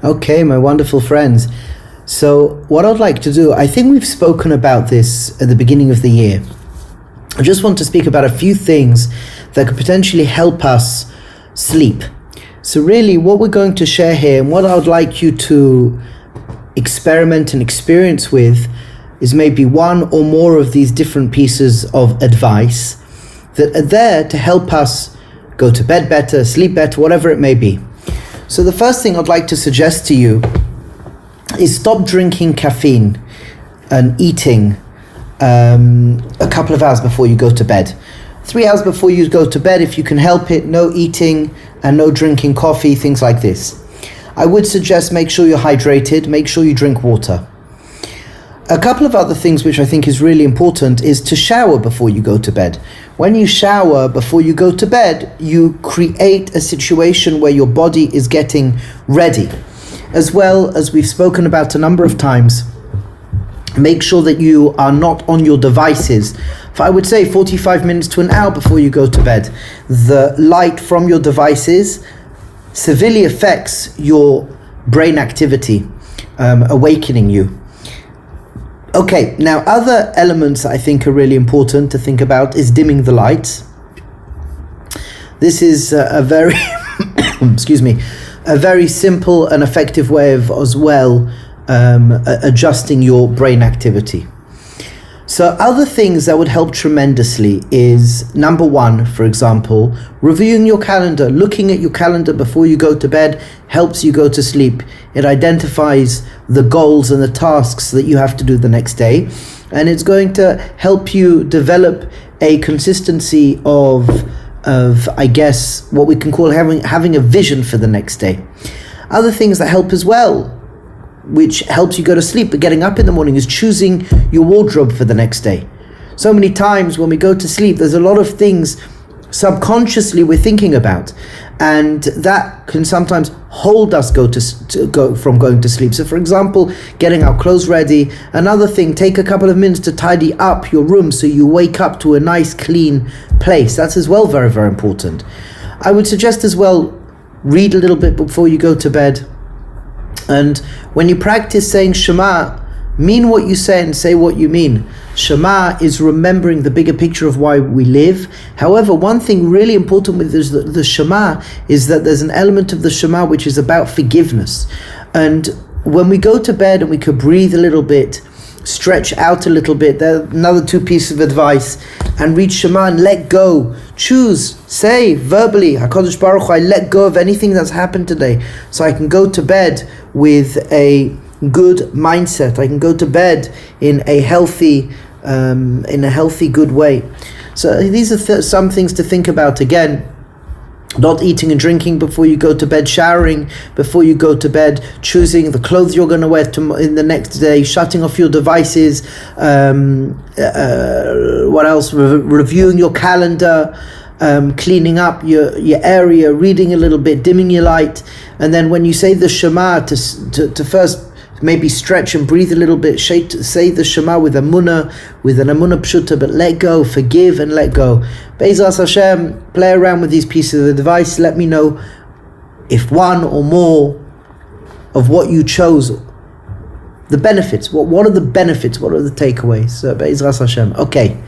Okay, my wonderful friends. So what I'd like to do, I think we've spoken about this at the beginning of the year. I just want to speak about a few things that could potentially help us sleep. So really what we're going to share here and what I would like you to experiment and experience with is maybe one or more of these different pieces of advice that are there to help us go to bed better, sleep better, whatever it may be. So the first thing I'd like to suggest to you is stop drinking caffeine and eating a couple of hours before you go to bed. 3 hours before you go to bed, if you can help it, no eating and no drinking coffee, things like this. I would suggest make sure you're hydrated, make sure you drink water. A couple of other things which I think is really important is to shower before you go to bed. When you shower before you go to bed, you create a situation where your body is getting ready. As well as we've spoken about a number of times, make sure that you are not on your devices for, I would say, 45 minutes to an hour before you go to bed. The light from your devices severely affects your brain activity, awakening you. Okay, now other elements I think are really important to think about is dimming the lights. This is a very, a very simple and effective way of as well adjusting your brain activity. So other things that would help tremendously is, number one, for example, reviewing your calendar. Looking at your calendar before you go to bed helps you go to sleep. It identifies the goals and the tasks that you have to do the next day, and it's going to help you develop a consistency of I guess what we can call having a vision for the next day. Other things that help as well, which helps you go to sleep but getting up in the morning, is choosing your wardrobe for the next day. So many times when we go to sleep, there's a lot of things subconsciously we're thinking about, and that can sometimes hold us from going to sleep. So for example, getting our clothes ready. Another thing, take a couple of minutes to tidy up your room so you wake up to a nice clean place. That's as well very, very important. I would suggest as well, read a little bit before you go to bed. And when you practice saying Shema, mean what you say and say what you mean. Shema is remembering the bigger picture of why we live. However, one thing really important with the Shema is that there's an element of the Shema which is about forgiveness. And when we go to bed and we could breathe a little bit, stretch out a little bit, there's another two pieces of advice, and read Shema and let go. Choose, say verbally, HaKadosh Baruch Hu, I let go of anything that's happened today, so I can go to bed with a good mindset. I can go to bed in a healthy, good way. So these are some things to think about. Again, not eating and drinking before you go to bed, showering before you go to bed, choosing the clothes you're going to wear in the next day, shutting off your devices, what else? Reviewing your calendar, cleaning up your area, reading a little bit, dimming your light, and then when you say the Shema, to first maybe stretch and breathe a little bit, say the Shema with an Amunah Pshuta, but let go, forgive and let go. Be'ezras Hashem, play around with these pieces of advice. Let me know if one or more of what you chose, the benefits, what are the benefits, what are the takeaways? So Be'ezras Hashem. Okay.